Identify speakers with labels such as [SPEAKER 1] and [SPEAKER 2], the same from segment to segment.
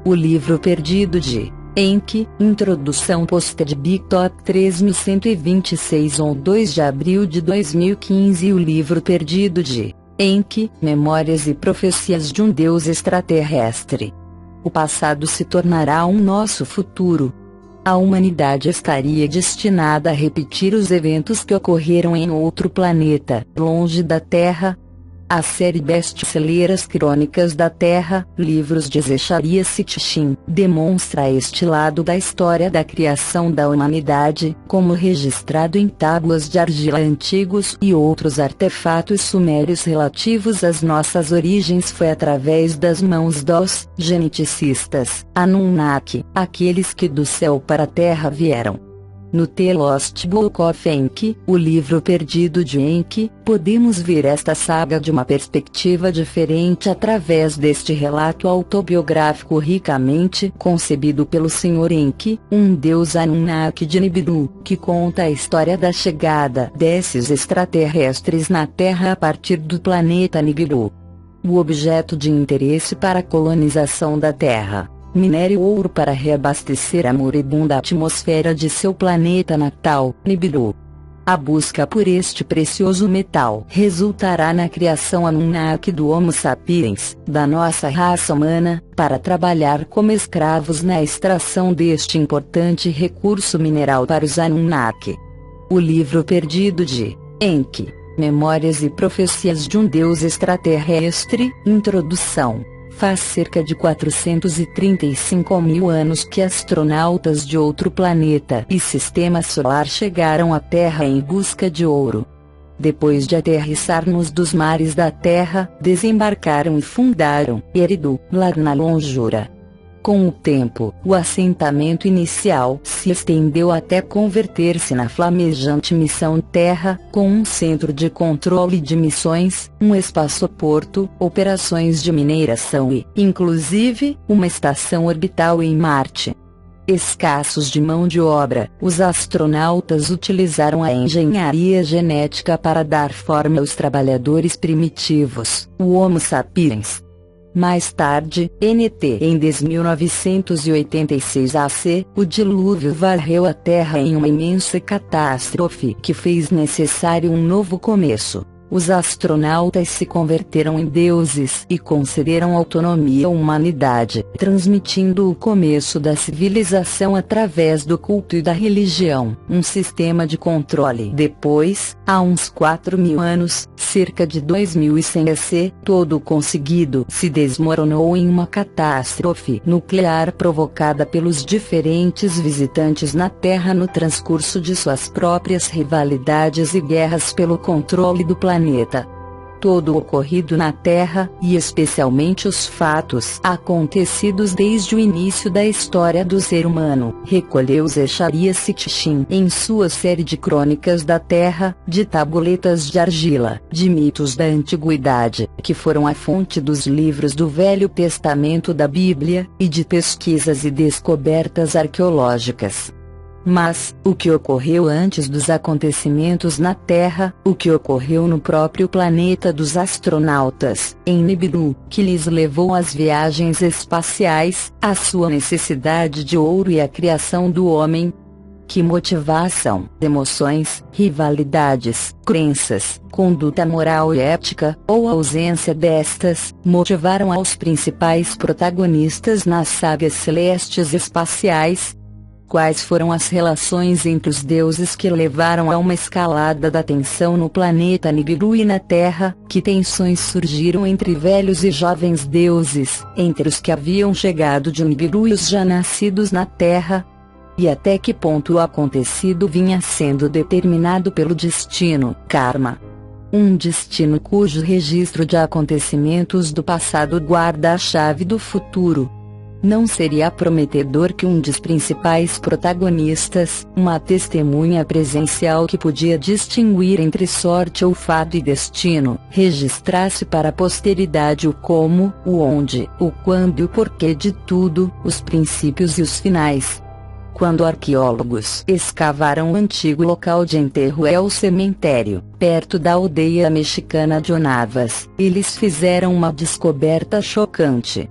[SPEAKER 1] O livro perdido de Enki, introdução pôster Top 3126 on 2 de abril de 2015. O livro perdido de Enki, Memórias e Profecias de um Deus Extraterrestre. O passado se tornará um nosso futuro. A humanidade estaria destinada a repetir os eventos que ocorreram em outro planeta, longe da Terra. A série best-seller As Crônicas da Terra, livros de Zecharia Sitchin, demonstra este lado da história da criação da humanidade, como registrado em tábuas de argila antigos e outros artefatos sumérios relativos às nossas origens. Foi através das mãos dos geneticistas Anunnaki, aqueles que do céu para a terra vieram. No The Lost Book of Enki, o livro perdido de Enki, podemos ver esta saga de uma perspectiva diferente através deste relato autobiográfico ricamente concebido pelo Sr. Enki, um deus Anunnaki de Nibiru, que conta a história da chegada desses extraterrestres na Terra a partir do planeta Nibiru. O objeto de interesse para a colonização da Terra: minério ouro para reabastecer a moribunda atmosfera de seu planeta natal, Nibiru. A busca por este precioso metal resultará na criação Anunnaki do Homo sapiens, da nossa raça humana, para trabalhar como escravos na extração deste importante recurso mineral para os Anunnaki. O livro perdido de Enki, Memórias e Profecias de um Deus Extraterrestre, introdução. Faz cerca de 435 mil anos que astronautas de outro planeta e sistema solar chegaram à Terra em busca de ouro. Depois de aterrissar nos dos mares da Terra, desembarcaram e fundaram Eridu, Lar na longura. Com o tempo, o assentamento inicial se estendeu até converter-se na flamejante Missão Terra, com um centro de controle de missões, um espaçoporto, operações de mineração e, inclusive, uma estação orbital em Marte. Escassos de mão de obra, os astronautas utilizaram a engenharia genética para dar forma aos trabalhadores primitivos, o Homo sapiens. Mais tarde, em 1986 AC, o dilúvio varreu a Terra em uma imensa catástrofe que fez necessário um novo começo. Os astronautas se converteram em deuses e concederam autonomia à humanidade, transmitindo o começo da civilização através do culto e da religião, um sistema de controle. Depois, há uns 4.000 anos, cerca de 2100 AC, todo o conseguido se desmoronou em uma catástrofe nuclear provocada pelos diferentes visitantes na Terra no transcurso de suas próprias rivalidades e guerras pelo controle do planeta. Todo o ocorrido na Terra, e especialmente os fatos acontecidos desde o início da história do ser humano, recolheu Zecharia Sitchin em sua série de Crônicas da Terra, de tabuletas de argila, de mitos da antiguidade, que foram a fonte dos livros do Velho Testamento da Bíblia, e de pesquisas e descobertas arqueológicas. Mas, o que ocorreu antes dos acontecimentos na Terra, o que ocorreu no próprio planeta dos astronautas, em Nibiru, que lhes levou às viagens espaciais, a sua necessidade de ouro e a criação do homem? Que motivação, emoções, rivalidades, crenças, conduta moral e ética, ou ausência destas, motivaram aos principais protagonistas nas sagas celestes espaciais? Quais foram as relações entre os deuses que levaram a uma escalada da tensão no planeta Nibiru e na Terra? Que tensões surgiram entre velhos e jovens deuses, entre os que haviam chegado de Nibiru e os já nascidos na Terra? E até que ponto o acontecido vinha sendo determinado pelo destino, karma? Um destino cujo registro de acontecimentos do passado guarda a chave do futuro. Não seria prometedor que um dos principais protagonistas, uma testemunha presencial que podia distinguir entre sorte ou fato e destino, registrasse para a posteridade o como, o onde, o quando e o porquê de tudo, os princípios e os finais? Quando arqueólogos escavaram o antigo local de enterro El Cemitério, perto da aldeia mexicana de Onavas, eles fizeram uma descoberta chocante.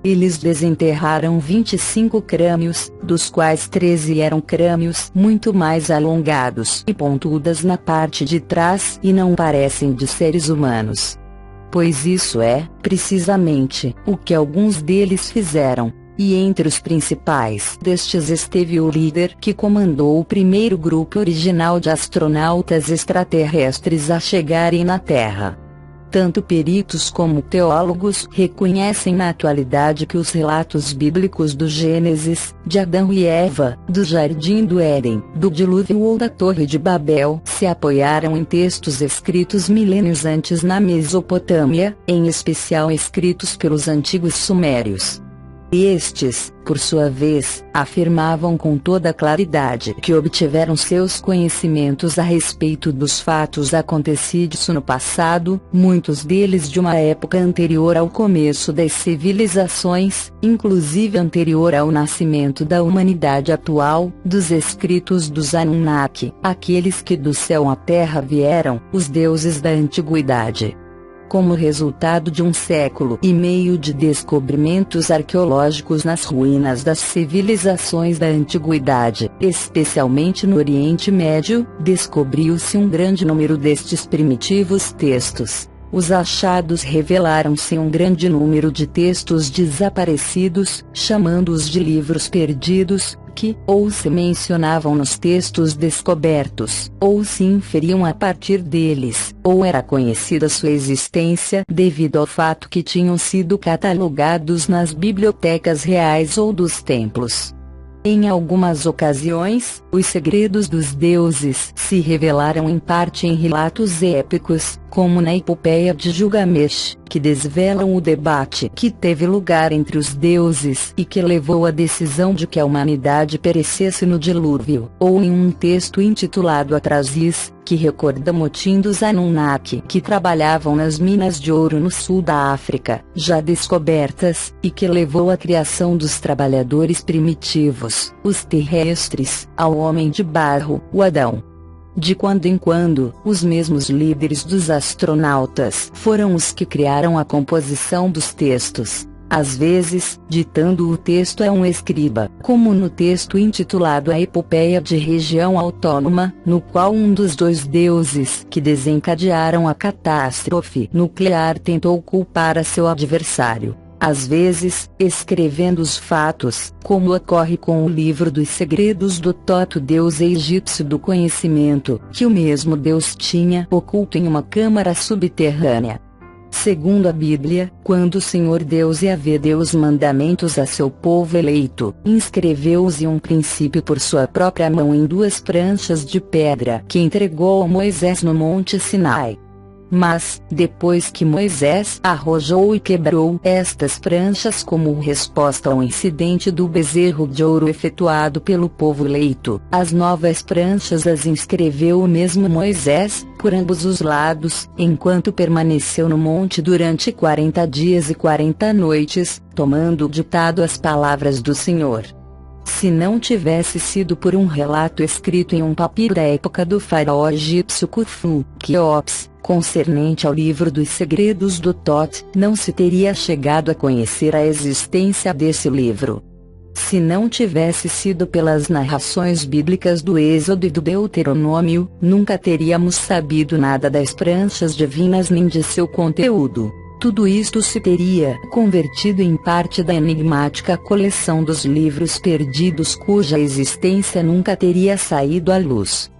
[SPEAKER 1] Eles desenterraram 25 crânios, dos quais 13 eram crânios muito mais alongados e pontudas na parte de trás e não parecem de seres humanos. Pois isso é, precisamente, o que alguns deles fizeram. E entre os principais destes esteve o líder que comandou o primeiro grupo original de astronautas extraterrestres a chegarem na Terra. Tanto peritos como teólogos reconhecem na atualidade que os relatos bíblicos do Gênesis, de Adão e Eva, do Jardim do Éden, do dilúvio ou da Torre de Babel se apoiaram em textos escritos milênios antes na Mesopotâmia, em especial escritos pelos antigos sumérios. Estes, por sua vez, afirmavam com toda claridade que obtiveram seus conhecimentos a respeito dos fatos acontecidos no passado, muitos deles de uma época anterior ao começo das civilizações, inclusive anterior ao nascimento da humanidade atual, dos escritos dos Anunnaki, aqueles que do céu à terra vieram, os deuses da antiguidade. Como resultado de 1,5 séculos de descobrimentos arqueológicos nas ruínas das civilizações da antiguidade, especialmente no Oriente Médio, descobriu-se um grande número destes primitivos textos. Os achados revelaram-se um grande número de textos desaparecidos, chamando-os de livros perdidos, que ou se mencionavam nos textos descobertos, ou se inferiam a partir deles, ou era conhecida sua existência devido ao fato que tinham sido catalogados nas bibliotecas reais ou dos templos. Em algumas ocasiões, os segredos dos deuses se revelaram em parte em relatos épicos, como na epopeia de Gilgamesh, que desvelam o debate que teve lugar entre os deuses e que levou à decisão de que a humanidade perecesse no dilúvio, ou em um texto intitulado Atrasis, que recorda o motim dos Anunnaki que trabalhavam nas minas de ouro no sul da África, já descobertas, e que levou à criação dos trabalhadores primitivos, os terrestres, ao homem de barro, o Adão. De quando em quando, os mesmos líderes dos astronautas foram os que criaram a composição dos textos. Às vezes, ditando o texto a um escriba, como no texto intitulado A Epopeia de Região Autônoma, no qual um dos dois deuses que desencadearam a catástrofe nuclear tentou culpar a seu adversário. Às vezes, escrevendo os fatos, como ocorre com o livro dos segredos do Toto, deus egípcio do conhecimento, que o mesmo Deus tinha oculto em uma câmara subterrânea. Segundo a Bíblia, quando o Senhor Deus Yahvé deu os mandamentos a seu povo eleito, inscreveu-os em um princípio por sua própria mão em 2 pranchas de pedra que entregou a Moisés no Monte Sinai. Mas, depois que Moisés arrojou e quebrou estas pranchas como resposta ao incidente do bezerro de ouro efetuado pelo povo eleito, as novas pranchas as inscreveu o mesmo Moisés, por ambos os lados, enquanto permaneceu no monte durante 40 dias e 40 noites, tomando ditado as palavras do Senhor. Se não tivesse sido por um relato escrito em um papiro da época do faraó egípcio Khufu, Quéops, concernente ao livro dos segredos do Tot, não se teria chegado a conhecer a existência desse livro. Se não tivesse sido pelas narrações bíblicas do Êxodo e do Deuteronômio, nunca teríamos sabido nada das pranchas divinas nem de seu conteúdo. Tudo isto se teria convertido em parte da enigmática coleção dos livros perdidos cuja existência nunca teria saído à luz.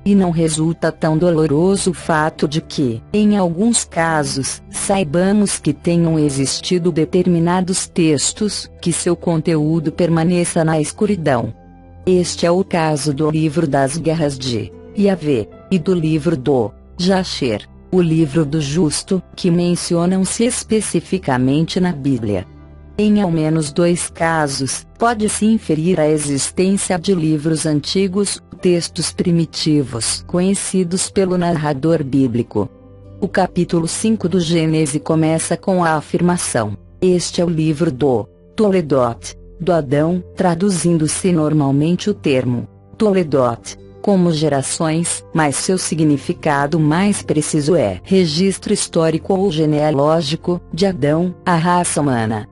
[SPEAKER 1] E não resulta tão doloroso o fato de que, em alguns casos, saibamos que tenham existido determinados textos, que seu conteúdo permaneça na escuridão. Este é o caso do livro das guerras de Yahvé, e do livro do Jasher, o livro do justo, que mencionam-se especificamente na Bíblia. Em ao menos 2 casos, pode-se inferir a existência de livros antigos, textos primitivos conhecidos pelo narrador bíblico. O capítulo 5 do Gênesis começa com a afirmação: este é o livro do Toledot, do Adão, traduzindo-se normalmente o termo Toledot como gerações, mas seu significado mais preciso é registro histórico ou genealógico, de Adão, a raça humana.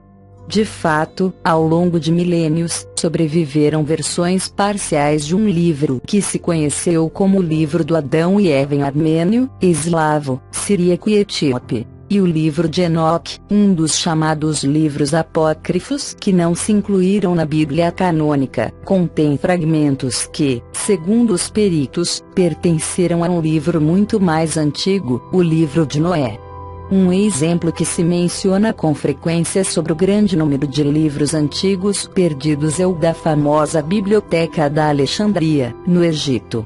[SPEAKER 1] De fato, ao longo de milênios, sobreviveram versões parciais de um livro que se conheceu como o Livro do Adão e Eva em armênio, eslavo, siríaco e etíope, e o Livro de Enoque, um dos chamados livros apócrifos que não se incluíram na Bíblia canônica, contém fragmentos que, segundo os peritos, pertenceram a um livro muito mais antigo, o Livro de Noé. Um exemplo que se menciona com frequência sobre o grande número de livros antigos perdidos é o da famosa Biblioteca da Alexandria, no Egito.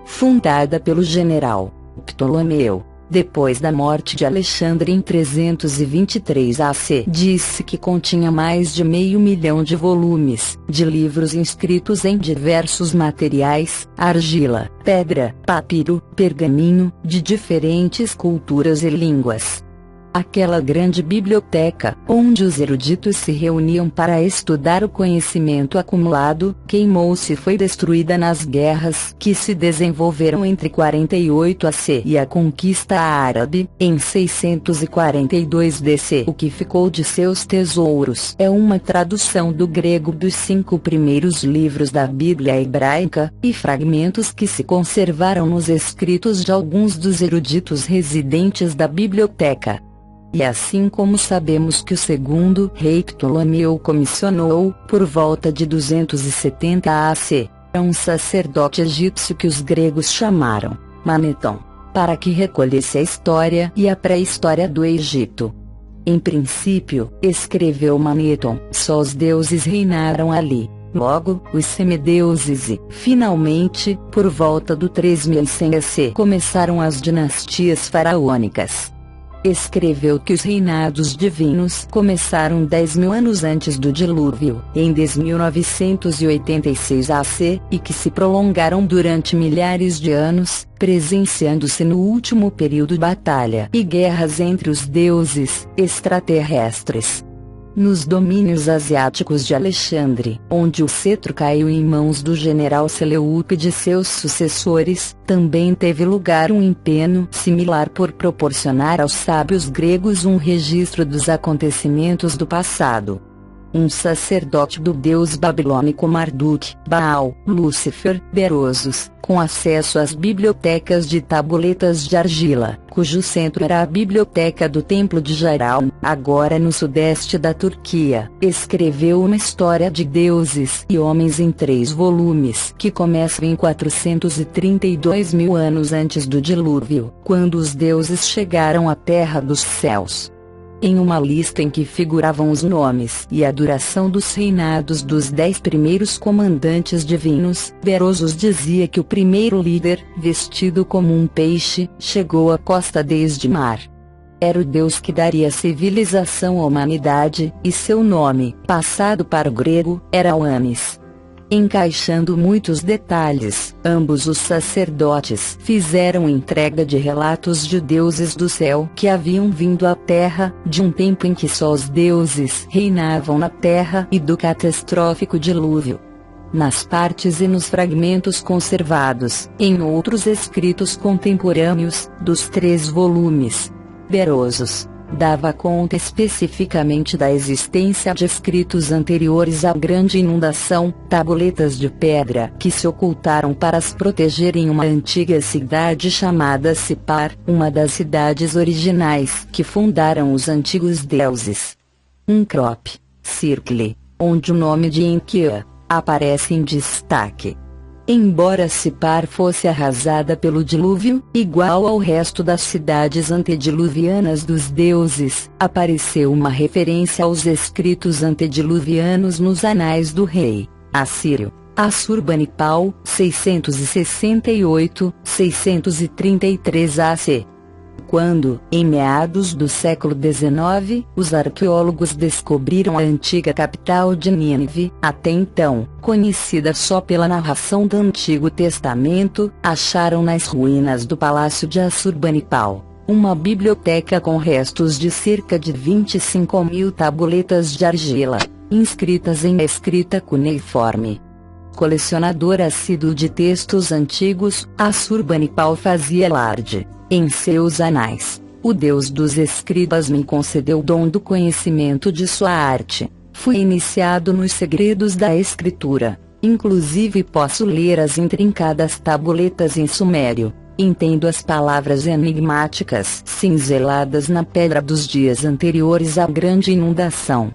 [SPEAKER 1] Fundada pelo general Ptolomeu, depois da morte de Alexandre em 323 AC, disse que continha mais de 500.000 de volumes, de livros inscritos em diversos materiais, argila, pedra, papiro, pergaminho, de diferentes culturas e línguas. Aquela grande biblioteca, onde os eruditos se reuniam para estudar o conhecimento acumulado, queimou-se e foi destruída nas guerras que se desenvolveram entre 48 AC e a conquista árabe, em 642 DC. O que ficou de seus tesouros é uma tradução do grego dos 5 primeiros livros da Bíblia hebraica, e fragmentos que se conservaram nos escritos de alguns dos eruditos residentes da biblioteca. E assim como sabemos que o segundo rei Ptolomeu comissionou, por volta de 270 AC, um sacerdote egípcio que os gregos chamaram Maneton, para que recolhesse a história e a pré-história do Egito. Em princípio, escreveu Maneton, só os deuses reinaram ali. Logo, os semideuses e, finalmente, por volta do 3100 AC, começaram as dinastias faraônicas. Escreveu que os reinados divinos começaram 10.000 anos antes do dilúvio, em 10.986 AC, e que se prolongaram durante milhares de anos, presenciando-se no último período batalha e guerras entre os deuses extraterrestres. Nos domínios asiáticos de Alexandre, onde o cetro caiu em mãos do general Seleuque e seus sucessores, também teve lugar um empenho similar por proporcionar aos sábios gregos um registro dos acontecimentos do passado. Um sacerdote do deus babilônico Marduk, Baal, Lúcifer, Berosus, com acesso às bibliotecas de tabuletas de argila, cujo centro era a biblioteca do Templo de Jaral, agora no sudeste da Turquia, escreveu uma história de deuses e homens em 3 volumes, que começam em 432.000 anos antes do dilúvio, quando os deuses chegaram à terra dos céus. Em uma lista em que figuravam os nomes e a duração dos reinados dos 10 primeiros comandantes divinos, Berosus dizia que o primeiro líder, vestido como um peixe, chegou à costa desde mar. Era o deus que daria civilização à humanidade, e seu nome, passado para o grego, era Oanes. Encaixando muitos detalhes, ambos os sacerdotes fizeram entrega de relatos de deuses do céu que haviam vindo à terra, de um tempo em que só os deuses reinavam na terra e do catastrófico dilúvio. Nas partes e nos fragmentos conservados, em outros escritos contemporâneos, dos 3 volumes, Berosus dava conta especificamente da existência de escritos anteriores à grande inundação, tabuletas de pedra que se ocultaram para as proteger em uma antiga cidade chamada Sipar, uma das cidades originais que fundaram os antigos deuses. Um crop circle, onde o nome de Enkia aparece em destaque. Embora Sipar fosse arrasada pelo dilúvio, igual ao resto das cidades antediluvianas dos deuses, apareceu uma referência aos escritos antediluvianos nos anais do rei assírio Assurbanipal, 668-633 AC. Quando, em meados do século XIX, os arqueólogos descobriram a antiga capital de Nínive, até então conhecida só pela narração do Antigo Testamento, acharam nas ruínas do palácio de Assurbanipal uma biblioteca com restos de cerca de 25.000 tabuletas de argila, inscritas em escrita cuneiforme. Colecionador assíduo de textos antigos, Assurbanipal fazia alarde, em seus anais: o deus dos escribas me concedeu o dom do conhecimento de sua arte. Fui iniciado nos segredos da escritura. Inclusive posso ler as intrincadas tabuletas em sumério. Entendo as palavras enigmáticas cinzeladas na pedra dos dias anteriores à grande inundação.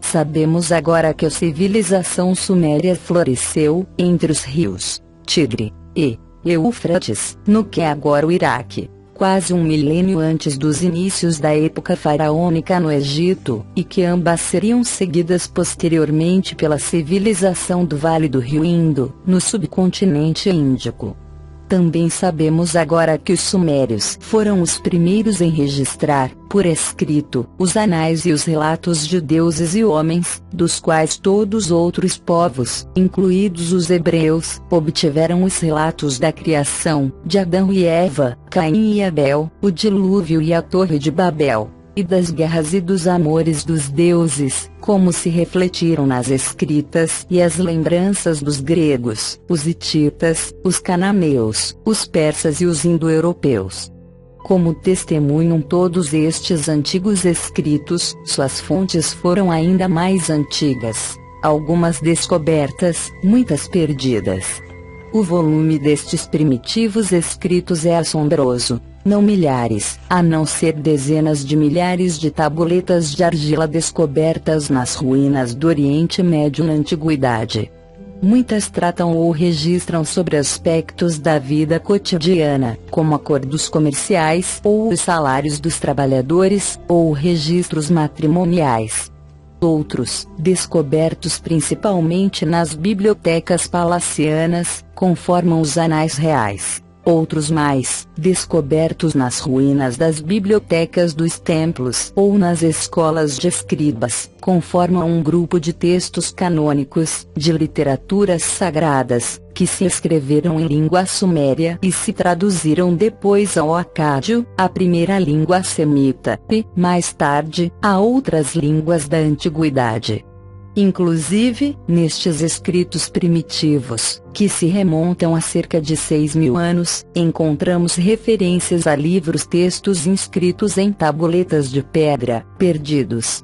[SPEAKER 1] Sabemos agora que a civilização suméria floresceu entre os rios Tigre e Eufrates, no que é agora o Iraque, quase um milênio antes dos inícios da época faraônica no Egito, e que ambas seriam seguidas posteriormente pela civilização do Vale do Rio Indo, no subcontinente índico. Também sabemos agora que os sumérios foram os primeiros em registrar, por escrito, os anais e os relatos de deuses e homens, dos quais todos os outros povos, incluídos os hebreus, obtiveram os relatos da criação, de Adão e Eva, Caim e Abel, o dilúvio e a Torre de Babel, e das guerras e dos amores dos deuses, como se refletiram nas escritas e as lembranças dos gregos, os hititas, os cananeus, os persas e os indo-europeus. Como testemunham todos estes antigos escritos, suas fontes foram ainda mais antigas, algumas descobertas, muitas perdidas. O volume destes primitivos escritos é assombroso. Não milhares, a não ser dezenas de milhares de tabuletas de argila descobertas nas ruínas do Oriente Médio na Antiguidade. Muitas tratam ou registram sobre aspectos da vida cotidiana, como acordos comerciais ou os salários dos trabalhadores, ou registros matrimoniais. Outros, descobertos principalmente nas bibliotecas palacianas, conformam os anais reais. Outros mais, descobertos nas ruínas das bibliotecas dos templos ou nas escolas de escribas, conformam um grupo de textos canônicos, de literaturas sagradas, que se escreveram em língua suméria e se traduziram depois ao acádio, a primeira língua semita, e, mais tarde, a outras línguas da antiguidade. Inclusive, nestes escritos primitivos, que se remontam a cerca de 6.000 anos, encontramos referências a livros-textos inscritos em tabuletas de pedra, perdidos.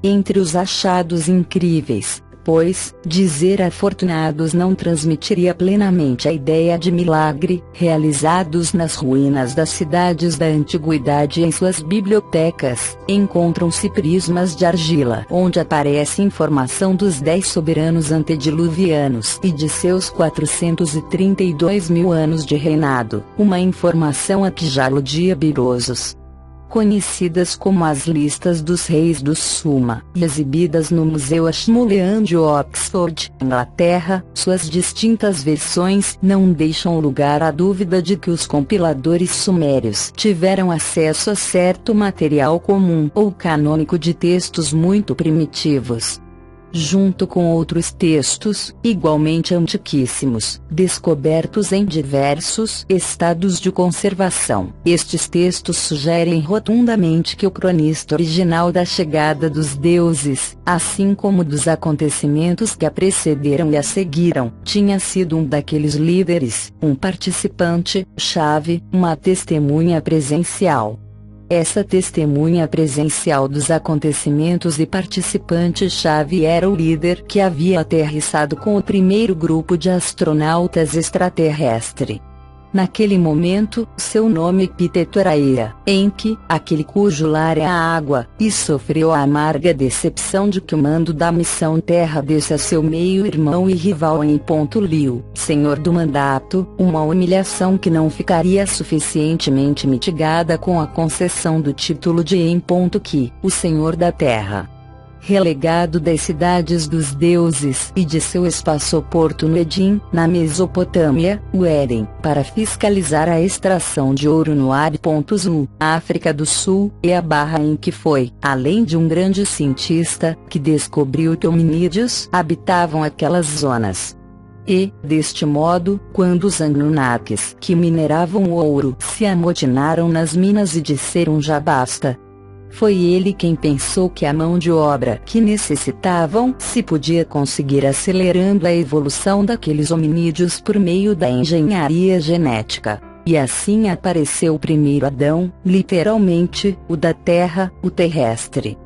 [SPEAKER 1] Entre os achados incríveis, pois, dizer afortunados não transmitiria plenamente a ideia de milagre, realizados nas ruínas das cidades da antiguidade em suas bibliotecas, encontram-se prismas de argila onde aparece informação dos 10 soberanos antediluvianos e de seus 432.000 anos de reinado, uma informação a que já aludia Birosos. Conhecidas como as listas dos reis do Suma, e exibidas no Museu Ashmolean de Oxford, Inglaterra, suas distintas versões não deixam lugar à dúvida de que os compiladores sumérios tiveram acesso a certo material comum ou canônico de textos muito primitivos. Junto com outros textos, igualmente antiquíssimos, descobertos em diversos estados de conservação. Estes textos sugerem rotundamente que o cronista original da chegada dos deuses, assim como dos acontecimentos que a precederam e a seguiram, tinha sido um daqueles líderes, um participante-chave, uma testemunha presencial. Essa testemunha presencial dos acontecimentos e participante-chave era o líder que havia aterrissado com o primeiro grupo de astronautas extraterrestre. Naquele momento, seu nome epíteto era Ea, Enki, aquele cujo lar é a água, e sofreu a amarga decepção de que o mando da missão Terra desse a seu meio-irmão e rival em Liu, senhor do mandato, uma humilhação que não ficaria suficientemente mitigada com a concessão do título de Ki, o senhor da Terra. Relegado das cidades dos deuses e de seu espaçoporto no Edim, na Mesopotâmia, o Éden, para fiscalizar a extração de ouro no Ari.Zu, África do Sul, e a barra em que foi, além de um grande cientista, que descobriu que hominídeos habitavam aquelas zonas. E, deste modo, quando os Anunnakis que mineravam o ouro se amotinaram nas minas e disseram já basta, foi ele quem pensou que a mão de obra que necessitavam se podia conseguir acelerando a evolução daqueles hominídeos por meio da engenharia genética. E assim apareceu o primeiro Adão, literalmente, o da terra, o terrestre.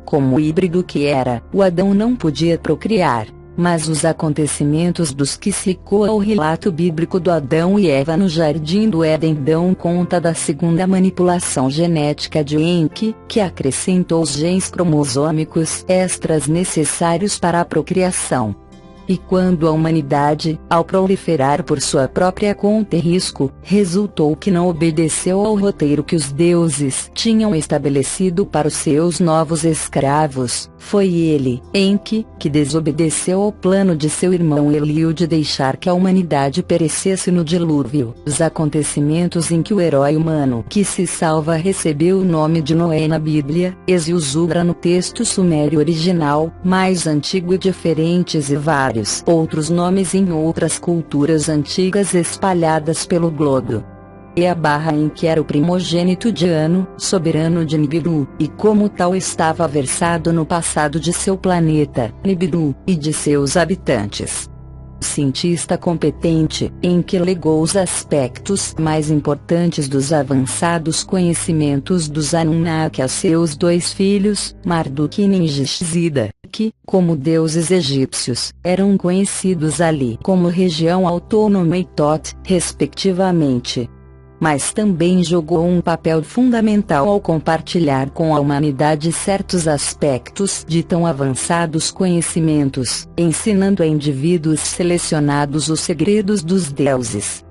[SPEAKER 1] Como híbrido que era, o Adão não podia procriar. Mas os acontecimentos dos que se ecoa o relato bíblico do Adão e Eva no Jardim do Éden dão conta da segunda manipulação genética de Enki, que acrescentou os genes cromossômicos extras necessários para a procriação. E quando a humanidade, ao proliferar por sua própria conta e risco, resultou que não obedeceu ao roteiro que os deuses tinham estabelecido para os seus novos escravos, foi ele, Enki, que desobedeceu ao plano de seu irmão Enlil de deixar que a humanidade perecesse no dilúvio. Os acontecimentos em que o herói humano que se salva recebeu o nome de Noé na Bíblia, Ezi-Uzubra no texto sumério original, mais antigo e diferentes e vários outros nomes em outras culturas antigas espalhadas pelo globo. Enki era o primogênito de Anu, soberano de Nibiru, e como tal estava versado no passado de seu planeta, Nibiru, e de seus habitantes. Cientista competente, Enki legou os aspectos mais importantes dos avançados conhecimentos dos Anunnaki a seus dois filhos, Marduk e Ninshizida, que, como deuses egípcios, eram conhecidos ali como região autônoma e Tot, respectivamente. Mas também jogou um papel fundamental ao compartilhar com a humanidade certos aspectos de tão avançados conhecimentos, ensinando a indivíduos selecionados os segredos dos deuses.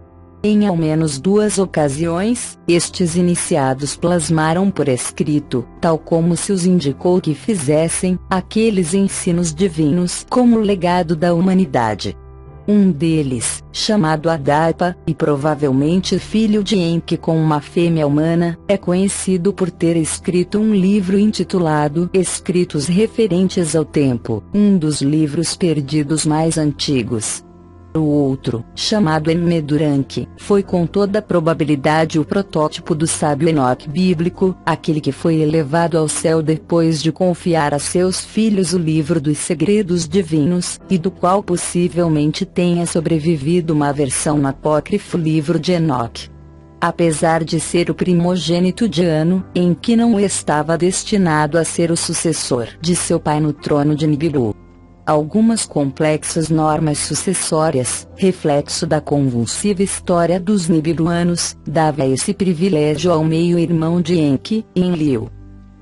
[SPEAKER 1] Em ao menos duas ocasiões, estes iniciados plasmaram por escrito, tal como se os indicou que fizessem, aqueles ensinos divinos como legado da humanidade. Um deles, chamado Adapa, e provavelmente filho de Enki com uma fêmea humana, é conhecido por ter escrito um livro intitulado Escritos Referentes ao Tempo, um dos livros perdidos mais antigos. O outro, chamado Enmeduranque, foi com toda probabilidade o protótipo do sábio Enoque bíblico, aquele que foi elevado ao céu depois de confiar a seus filhos o livro dos segredos divinos, e do qual possivelmente tenha sobrevivido uma versão no apócrifo livro de Enoque. Apesar de ser o primogênito de Anu, Enki não estava destinado a ser o sucessor de seu pai no trono de Nibiru. Algumas complexas normas sucessórias, reflexo da convulsiva história dos nibiruanos, dava esse privilégio ao meio-irmão de Enki, Enlil.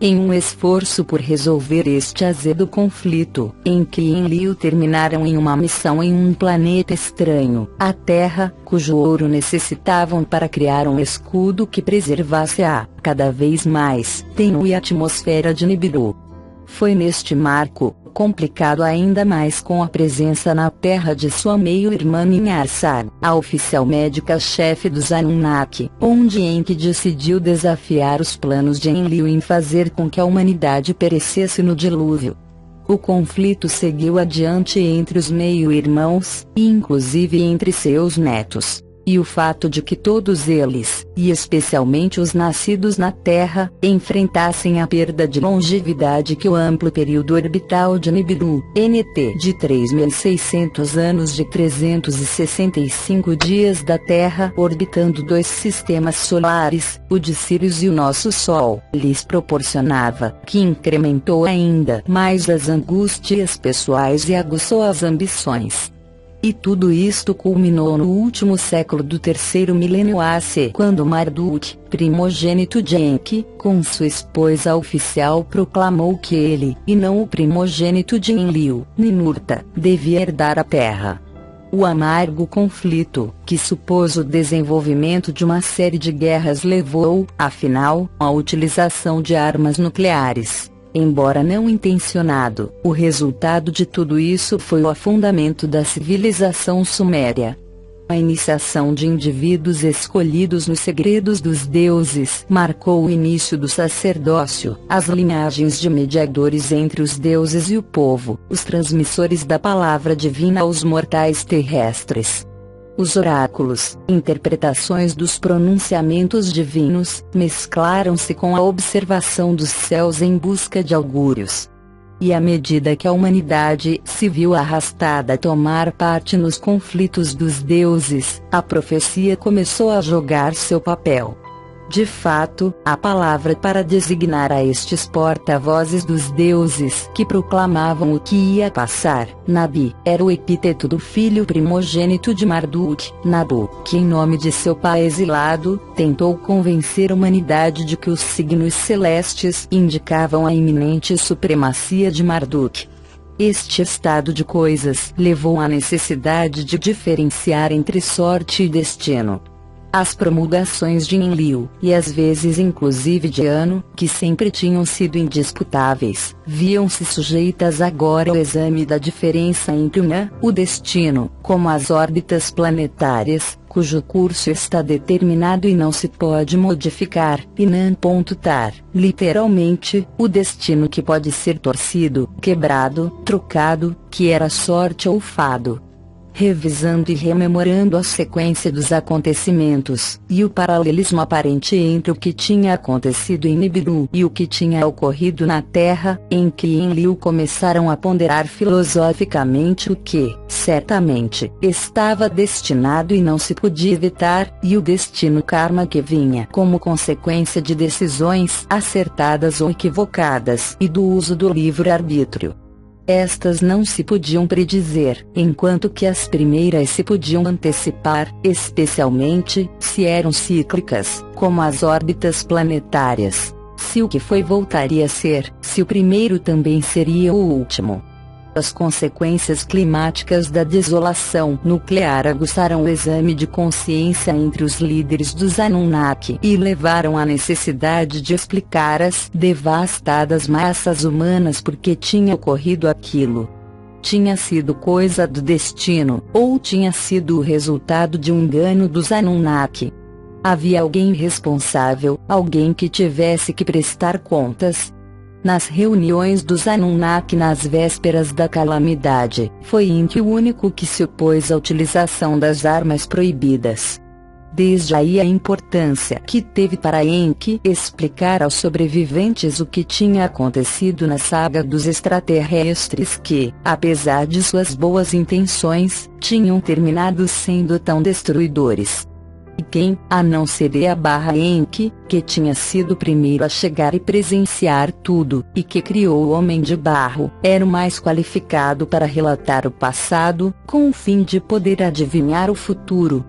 [SPEAKER 1] Em um esforço por resolver este azedo conflito, Enki e Enlil terminaram em uma missão em um planeta estranho, a Terra, cujo ouro necessitavam para criar um escudo que preservasse a, cada vez mais, tênue atmosfera de Nibiru. Foi neste marco, complicado ainda mais com a presença na Terra de sua meio-irmã Ninharsar, a oficial médica-chefe dos Anunnaki, onde Enki decidiu desafiar os planos de Enlil em fazer com que a humanidade perecesse no dilúvio. O conflito seguiu adiante entre os meio-irmãos, e inclusive entre seus netos. E o fato de que todos eles, e especialmente os nascidos na Terra, enfrentassem a perda de longevidade que o amplo período orbital de Nibiru, NT de 3.600 anos de 365 dias da Terra orbitando dois sistemas solares, o de Sírius e o nosso Sol, lhes proporcionava, que incrementou ainda mais as angústias pessoais e aguçou as ambições. E tudo isto culminou no último século do terceiro milênio AC, quando Marduk, primogênito de Enki, com sua esposa oficial proclamou que ele, e não o primogênito de Enlil, Ninurta, devia herdar a terra. O amargo conflito, que supôs o desenvolvimento de uma série de guerras levou, afinal, à utilização de armas nucleares. Embora não intencionado, o resultado de tudo isso foi o afundamento da civilização suméria. A iniciação de indivíduos escolhidos nos segredos dos deuses marcou o início do sacerdócio, as linhagens de mediadores entre os deuses e o povo, os transmissores da palavra divina aos mortais terrestres. Os oráculos, interpretações dos pronunciamentos divinos, mesclaram-se com a observação dos céus em busca de augúrios. E à medida que a humanidade se viu arrastada a tomar parte nos conflitos dos deuses, a profecia começou a jogar seu papel. De fato, a palavra para designar a estes porta-vozes dos deuses que proclamavam o que ia passar, Nabi, era o epíteto do filho primogênito de Marduk, Nabu, que em nome de seu pai exilado, tentou convencer a humanidade de que os signos celestes indicavam a iminente supremacia de Marduk. Este estado de coisas levou à necessidade de diferenciar entre sorte e destino. As promulgações de Enlil, e às vezes inclusive de Anu, que sempre tinham sido indisputáveis, viam-se sujeitas agora ao exame da diferença entre o destino, como as órbitas planetárias, cujo curso está determinado e não se pode modificar, e Nan.tar, literalmente, o destino que pode ser torcido, quebrado, trocado, que era sorte ou fado. Revisando e rememorando a sequência dos acontecimentos, e o paralelismo aparente entre o que tinha acontecido em Nibiru e o que tinha ocorrido na Terra, Enki e Enlil começaram a ponderar filosoficamente o que, certamente, estava destinado e não se podia evitar, e o destino karma que vinha como consequência de decisões acertadas ou equivocadas e do uso do livre-arbítrio. Estas não se podiam predizer, enquanto que as primeiras se podiam antecipar, especialmente, se eram cíclicas, como as órbitas planetárias. Se o que foi voltaria a ser, se o primeiro também seria o último. As consequências climáticas da desolação nuclear aguçaram o exame de consciência entre os líderes dos Anunnaki e levaram à necessidade de explicar as devastadas massas humanas por que tinha ocorrido aquilo. Tinha sido coisa do destino, ou tinha sido o resultado de um engano dos Anunnaki? Havia alguém responsável, alguém que tivesse que prestar contas? Nas reuniões dos Anunnaki nas vésperas da calamidade, foi Enki o único que se opôs à utilização das armas proibidas. Desde aí a importância que teve para Enki explicar aos sobreviventes o que tinha acontecido na saga dos extraterrestres que, apesar de suas boas intenções, tinham terminado sendo tão destruidores. E quem, a não ser Ea-Enki, que tinha sido o primeiro a chegar e presenciar tudo, e que criou o Homem de Barro, era o mais qualificado para relatar o passado, com o fim de poder adivinhar o futuro.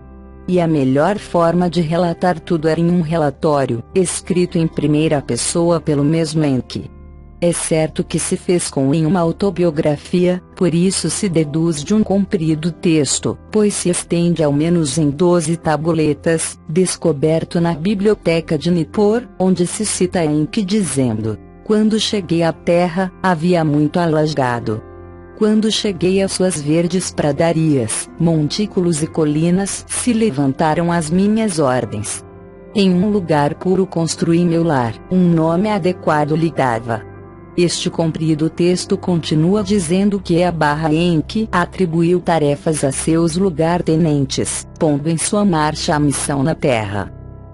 [SPEAKER 1] E a melhor forma de relatar tudo era em um relatório, escrito em primeira pessoa pelo mesmo Enki. É certo que se fez em uma autobiografia, por isso se deduz de um comprido texto, pois se estende ao menos em 12 tabuletas, descoberto na biblioteca de Nippur, onde se cita Enki dizendo: "Quando cheguei à terra, havia muito alagado. Quando cheguei às suas verdes pradarias, montículos e colinas, se levantaram as minhas ordens. Em um lugar puro construí meu lar, um nome adequado lhe dava." Este comprido texto continua dizendo que Ea-Enki atribuiu tarefas a seus lugar-tenentes, pondo em sua marcha a missão na Terra.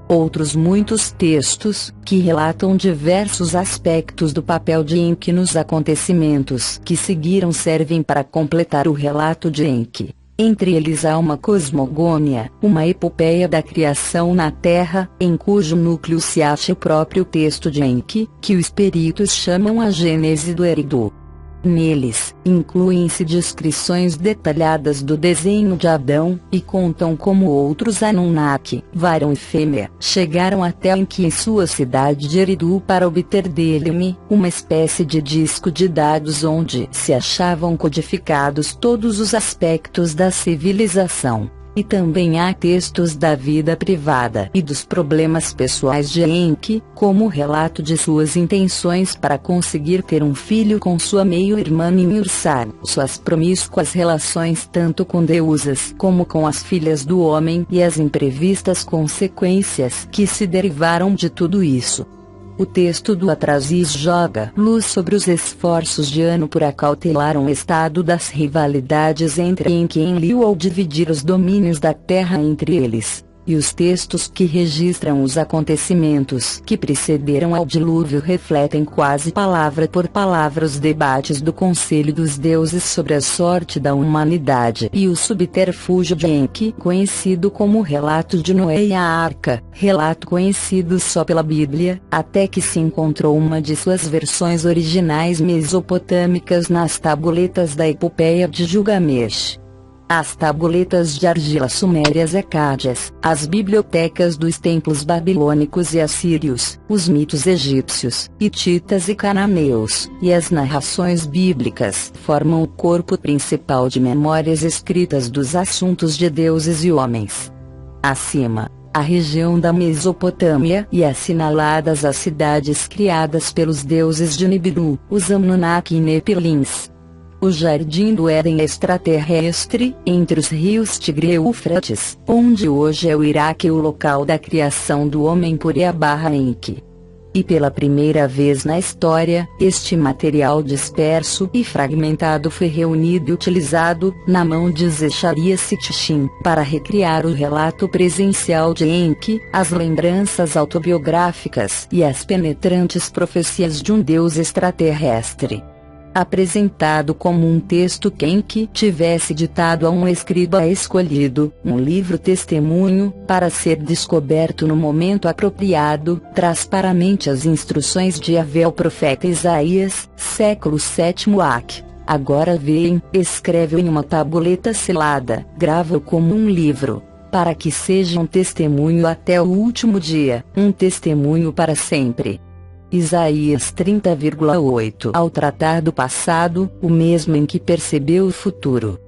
[SPEAKER 1] Outros muitos textos, que relatam diversos aspectos do papel de Enki nos acontecimentos que seguiram servem para completar o relato de Enki. Entre eles há uma cosmogônia, uma epopeia da criação na Terra, em cujo núcleo se acha o próprio texto de Enki, que os peritos chamam a Gênese do Eridu. Neles, incluem-se descrições detalhadas do desenho de Adão, e contam como outros Anunnaki, Varão e Fêmea, chegaram até Enki em sua cidade de Eridu para obter dele uma espécie de disco de dados onde se achavam codificados todos os aspectos da civilização. E também há textos da vida privada e dos problemas pessoais de Enki, como o relato de suas intenções para conseguir ter um filho com sua meio-irmã Ninhursag, suas promíscuas relações tanto com deusas como com as filhas do homem e as imprevistas consequências que se derivaram de tudo isso. O texto do Atrasis joga luz sobre os esforços de Anu por acautelar um estado das rivalidades entre Enki e Enlil ao dividir os domínios da Terra entre eles. e os textos que registram os acontecimentos que precederam ao dilúvio refletem quase palavra por palavra os debates do Conselho dos Deuses sobre a sorte da humanidade e o subterfúgio de Enki, conhecido como relato de Noé e a Arca, relato conhecido só pela Bíblia, até que se encontrou uma de suas versões originais mesopotâmicas nas tabuletas da Epopeia de Gilgamesh. As tabuletas de argila sumérias ecádias, as bibliotecas dos templos babilônicos e assírios, os mitos egípcios, hititas e cananeus, e as narrações bíblicas formam o corpo principal de memórias escritas dos assuntos de deuses e homens. Acima, a região da Mesopotâmia e assinaladas as cidades criadas pelos deuses de Nibiru, os Anunnaki e Nepilins. O Jardim do Éden extraterrestre, entre os rios Tigre e Eufrates, onde hoje é o Iraque o local da criação do homem por Ea/Enki. E pela primeira vez na história, este material disperso e fragmentado foi reunido e utilizado, na mão de Zecharia Sitchin, para recriar o relato presencial de Enki, as lembranças autobiográficas e as penetrantes profecias de um deus extraterrestre. Apresentado como um texto que Enki tivesse ditado a um escriba escolhido, um livro testemunho, para ser descoberto no momento apropriado, traz para a mente as instruções de Yahvé ao profeta Isaías, século VII AC. Agora vem, escreve-o em uma tabuleta selada, grava-o como um livro, para que seja um testemunho até o último dia, um testemunho para sempre. Isaías 30,8. Ao tratar do passado, o mesmo em que percebeu o futuro.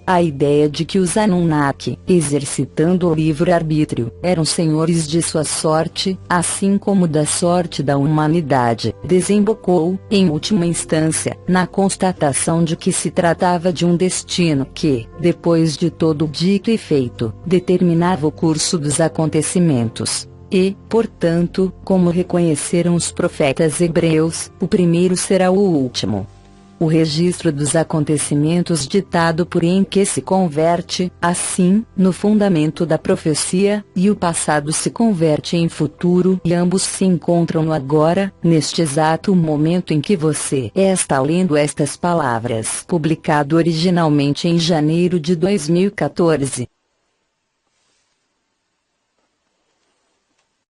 [SPEAKER 1] A ideia de que os Anunnaki, exercitando o livre-arbítrio, eram senhores de sua sorte, assim como da sorte da humanidade, desembocou, em última instância, na constatação de que se tratava de um destino que, depois de todo dito e feito, determinava o curso dos acontecimentos. E, portanto, como reconheceram os profetas hebreus, o primeiro será o último. O registro dos acontecimentos ditado por Enki se converte, assim, no fundamento da profecia, e o passado se converte em futuro e ambos se encontram no agora, neste exato momento em que você está lendo estas palavras. Publicado originalmente em janeiro de 2014.